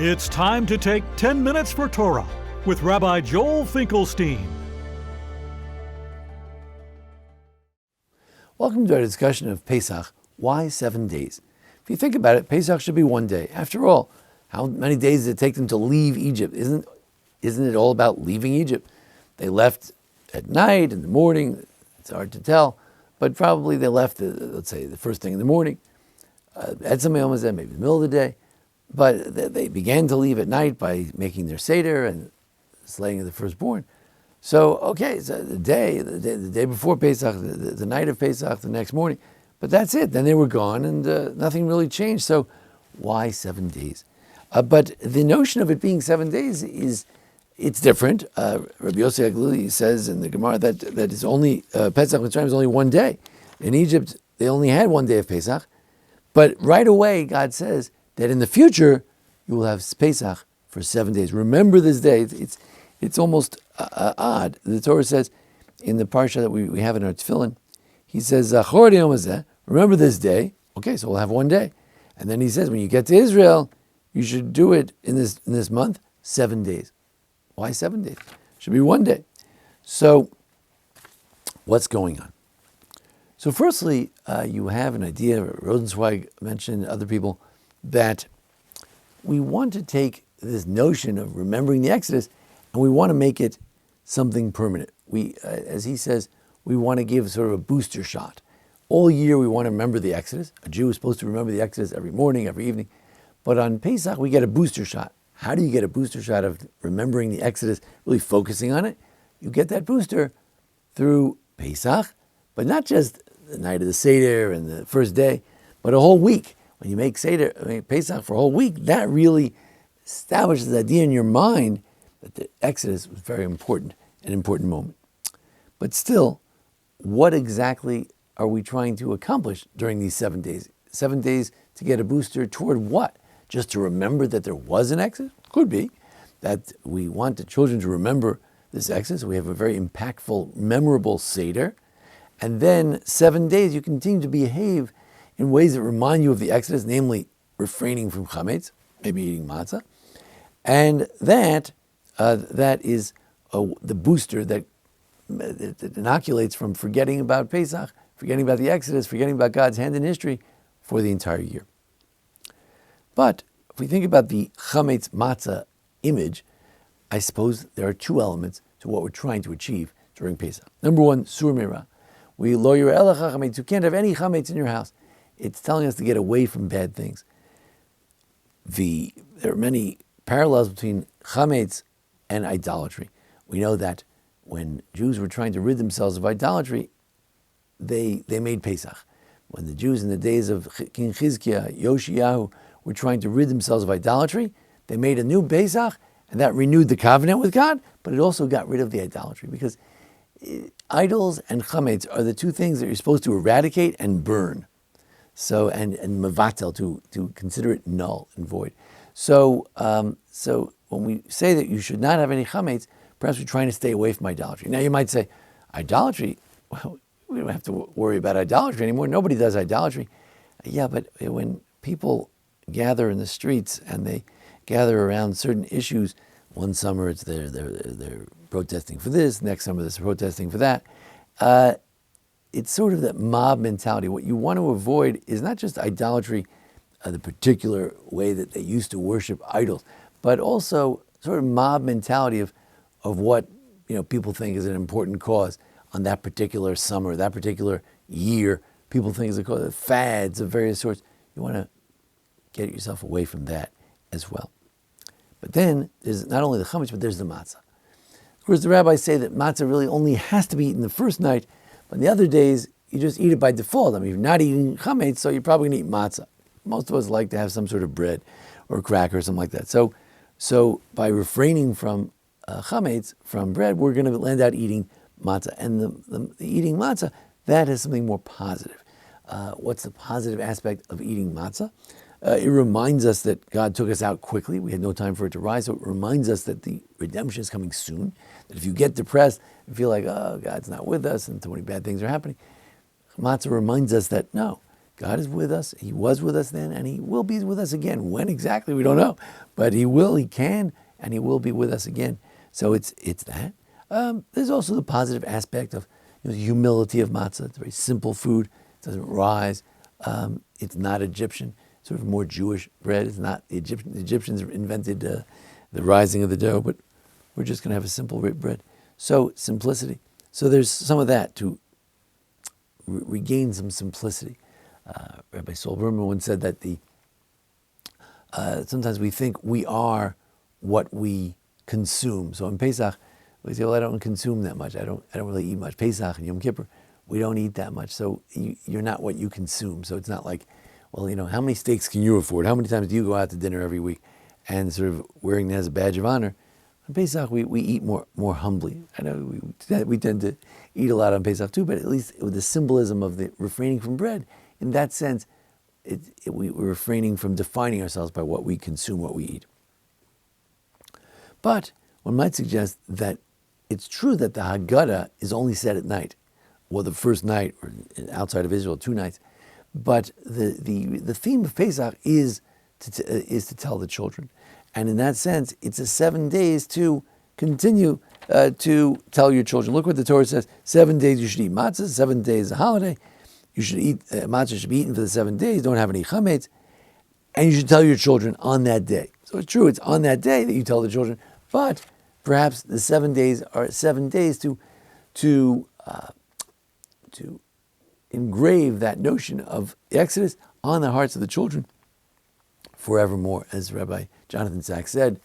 It's time to take 10 minutes for Torah with Rabbi Joel Finkelstein. Welcome to our discussion of Pesach. Why 7 days? If you think about it, Pesach should be 1 day. After all, how many days did it take them to leave Egypt? Isn't it all about leaving Egypt? They left at night, in the morning. It's hard to tell, but probably they left, let's say, the first thing in the morning. At some maybe in the middle of the day. But they began to leave at night by making their Seder and slaying of the firstborn. So the day before Pesach, the night of Pesach, the next morning. But that's it. Then they were gone and nothing really changed. So why 7 days? But the notion of it being 7 days it's different. Rabbi Yossi Aglili says in the Gemara that it's only, Pesach Mitzrayim is only 1 day. In Egypt, they only had 1 day of Pesach. But right away, God says that in the future, you will have Pesach for 7 days. Remember this day. It's almost odd. The Torah says in the parsha that we have in our tefillin, he says, remember this day. Okay, so we'll have 1 day. And then he says, when you get to Israel, you should do it in this month, 7 days. Why 7 days? It should be 1 day. So what's going on? So firstly, you have an idea, Rosenzweig mentioned, other people, that we want to take this notion of remembering the Exodus and we want to make it something permanent. We, as he says, we want to give sort of a booster shot. All year we want to remember the Exodus. A Jew is supposed to remember the Exodus every morning, every evening. But on Pesach we get a booster shot. How do you get a booster shot of remembering the Exodus, really focusing on it? You get that booster through Pesach, but not just the night of the Seder and the first day, but a whole week. When you make Pesach for a whole week, that really establishes the idea in your mind that the Exodus was very important, an important moment. But still, what exactly are we trying to accomplish during these 7 days? 7 days to get a booster toward what? Just to remember that there was an Exodus? Could be. That we want the children to remember this Exodus. We have a very impactful, memorable Seder. And then 7 days you continue to behave in ways that remind you of the Exodus, namely refraining from chametz, maybe eating matzah. And that is the booster that inoculates from forgetting about Pesach, forgetting about the Exodus, forgetting about God's hand in history for the entire year. But if we think about the chametz matzah image, I suppose there are two elements to what we're trying to achieve during Pesach. Number one, sur mirah. We lo yireh elecha chametz. You can't have any chametz in your house. It's telling us to get away from bad things. There are many parallels between chametz and idolatry. We know that when Jews were trying to rid themselves of idolatry, they made Pesach. When the Jews in the days of King Chizkiah, Yoshiyahu, were trying to rid themselves of idolatry, they made a new Pesach, and that renewed the covenant with God, but it also got rid of the idolatry, because idols and chametz are the two things that you're supposed to eradicate and burn. So and mevatel, to consider it null and void. So when we say that you should not have any chametz, perhaps we're trying to stay away from idolatry. Now you might say, idolatry? Well, we don't have to worry about idolatry anymore. Nobody does idolatry. Yeah, but when people gather in the streets and they gather around certain issues, one summer it's they're protesting for this, next summer they're protesting for that. It's sort of that mob mentality. What you want to avoid is not just idolatry, the particular way that they used to worship idols, but also sort of mob mentality of what people think is an important cause on that particular summer, that particular year. People think is a cause, fads of various sorts. You want to get yourself away from that as well. But then there's not only the chametz, but there's the matzah. Of course, the rabbis say that matzah really only has to be eaten the first night, but in the other days, you just eat it by default. I mean, you're not eating chametz, so you're probably going to eat matzah. Most of us like to have some sort of bread or cracker or something like that. So by refraining from chametz, from bread, we're going to land out eating matzah. And the eating matzah, that is something more positive. What's the positive aspect of eating matzah? It reminds us that God took us out quickly. We had no time for it to rise. So it reminds us that the redemption is coming soon. That if you get depressed and feel like, oh, God's not with us and so many bad things are happening, matzah reminds us that no, God is with us. He was with us then, and He will be with us again. When exactly, we don't know. But He will, He can, and He will be with us again. So it's that. There's also the positive aspect of the humility of matzah. It's a very simple food. It doesn't rise. It's not Egyptian. It's sort of more Jewish bread. It's not the Egyptian. The Egyptians invented the rising of the dough, but we're just going to have a simple bread. So simplicity. So there's some of that to regain some simplicity. Rabbi Saul Berman once said that sometimes we think we are what we consume. So in Pesach, we say, well, I don't consume that much. I don't really eat much. Pesach and Yom Kippur, we don't eat that much. So you're not what you consume. So it's not like, well, how many steaks can you afford? How many times do you go out to dinner every week? And sort of wearing that as a badge of honor. On Pesach, we eat more humbly. I know we tend to eat a lot on Pesach too, but at least with the symbolism of the refraining from bread, in that sense, we're refraining from defining ourselves by what we consume, what we eat. But one might suggest that it's true that the Haggadah is only said at night, or the first night, or outside of Israel, 2 nights. But the theme of Pesach is to tell the children. And in that sense, it's a 7 days to continue to tell your children. Look what the Torah says. 7 days you should eat matzah, 7 days is a holiday. You should eat, matzah should be eaten for the 7 days, don't have any chametz. And you should tell your children on that day. So it's true, it's on that day that you tell the children, but perhaps the 7 days are 7 days to engrave that notion of Exodus on the hearts of the children forevermore. As Rabbi Jonathan Sachs said,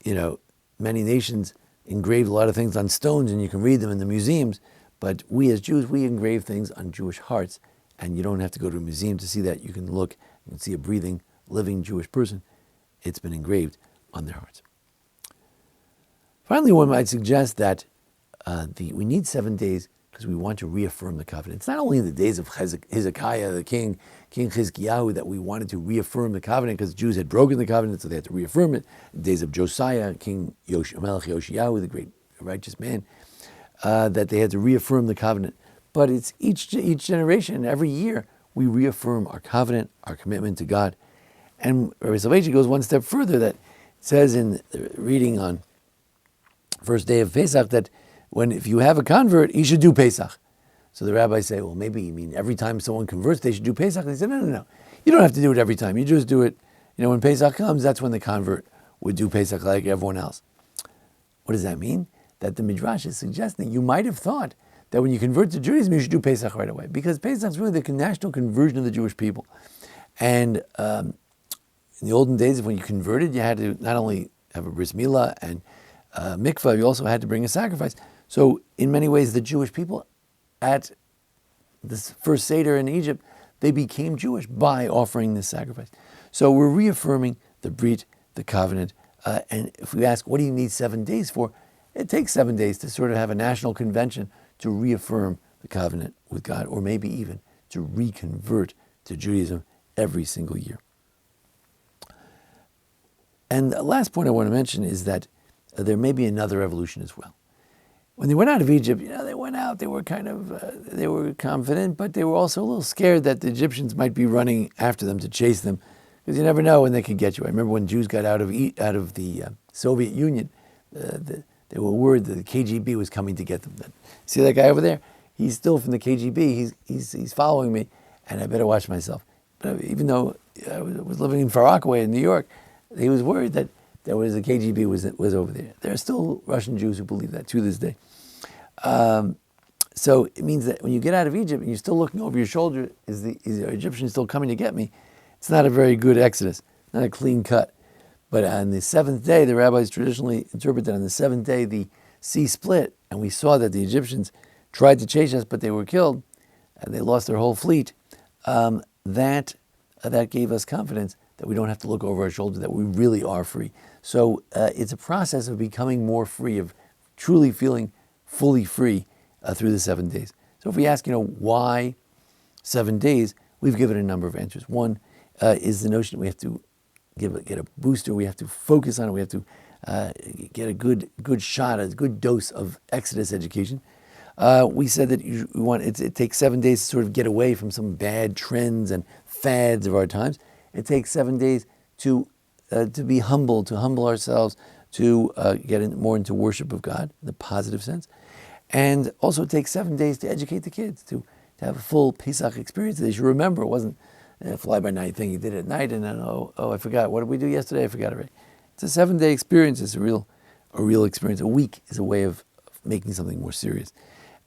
many nations engraved a lot of things on stones and you can read them in the museums, but we as Jews, we engrave things on Jewish hearts, and you don't have to go to a museum to see that. You can look, you can see a breathing, living Jewish person. It's been engraved on their hearts. Finally, one might suggest that we need 7 days because we want to reaffirm the covenant. It's not only in the days of Hezekiah, the King Chizkiyahu, that we wanted to reaffirm the covenant because Jews had broken the covenant, so they had to reaffirm it. In the days of Josiah, King Melech Yoshiyahu, the great righteous man, that they had to reaffirm the covenant. But it's each generation, every year, we reaffirm our covenant, our commitment to God. And Rabbi Soloveitchik goes one step further, that says in the reading on first day of Pesach that if you have a convert, he should do Pesach. So the rabbis say, well, maybe you mean every time someone converts, they should do Pesach. And they said, no. You don't have to do it every time. You just do it, when Pesach comes, that's when the convert would do Pesach like everyone else. What does that mean? That the Midrash is suggesting you might have thought that when you convert to Judaism, you should do Pesach right away. Because Pesach is really the national conversion of the Jewish people. And in the olden days, when you converted, you had to not only have a bris milah and mikvah, you also had to bring a sacrifice. So in many ways, the Jewish people at this first Seder in Egypt, they became Jewish by offering this sacrifice. So we're reaffirming the Brit, the covenant. And if we ask, what do you need 7 days for? It takes 7 days to sort of have a national convention to reaffirm the covenant with God, or maybe even to reconvert to Judaism every single year. And the last point I want to mention is that there may be another evolution as well. When they went out of Egypt, they went out, they were they were confident, but they were also a little scared that the Egyptians might be running after them to chase them, because you never know when they could get you. I remember when Jews got out of the Soviet Union, they were worried that the KGB was coming to get them. See that guy over there? He's still from the KGB. He's following me, and I better watch myself. But even though I was living in Far Rockaway in New York, he was worried that the KGB was over there. There are still Russian Jews who believe that to this day. So it means that when you get out of Egypt and you're still looking over your shoulder, is the Egyptian still coming to get me? It's not a very good exodus, not a clean cut. But on the seventh day, the rabbis traditionally interpret that on the seventh day the sea split, and we saw that the Egyptians tried to chase us, but they were killed, and they lost their whole fleet. That gave us confidence that we don't have to look over our shoulder, that we really are free. So it's a process of becoming more free, of truly feeling fully free through the 7 days. So if we ask, why 7 days, we've given a number of answers. One is the notion that we have to get a booster, we have to focus on it, we have to get a good shot, a good dose of Exodus education. We said that it takes 7 days to sort of get away from some bad trends and fads of our times. It takes 7 days to be humble, to humble ourselves, to get more into worship of God in the positive sense. And also it takes 7 days to educate the kids, to have a full Pesach experience. They should remember it wasn't a fly-by-night thing. You did it at night and then, I forgot. What did we do yesterday? I forgot already. It's a 7-day experience. It's a real experience. A week is a way of making something more serious.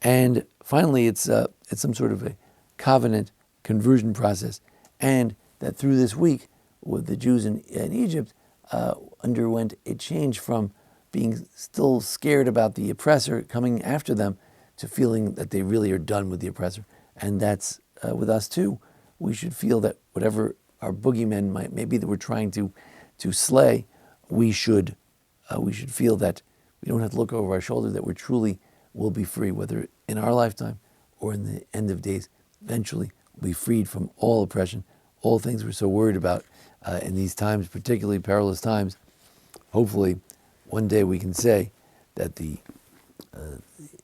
And finally, it's some sort of a covenant conversion process. And that through this week, with the Jews in Egypt, underwent a change from being still scared about the oppressor coming after them to feeling that they really are done with the oppressor. And that's with us too. We should feel that whatever our boogeymen maybe that we're trying to slay, we should feel that we don't have to look over our shoulder, that we truly will be free, whether in our lifetime or in the end of days. Eventually, we'll be freed from all oppression, all things we're so worried about in these times, particularly perilous times. Hopefully, one day we can say that the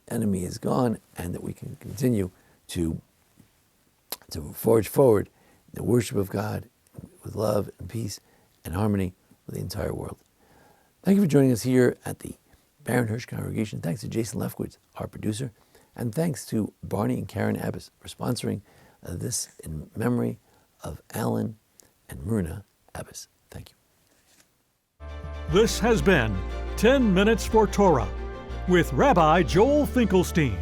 enemy is gone and that we can continue to forge forward the worship of God with love and peace and harmony with the entire world. Thank you for joining us here at the Baron Hirsch Congregation. Thanks to Jason Lefkowitz, our producer, and thanks to Barney and Karen Abbas for sponsoring this in memory of Alan and Myrna Abbas. Thank you. This has been 10 Minutes for Torah with Rabbi Joel Finkelstein.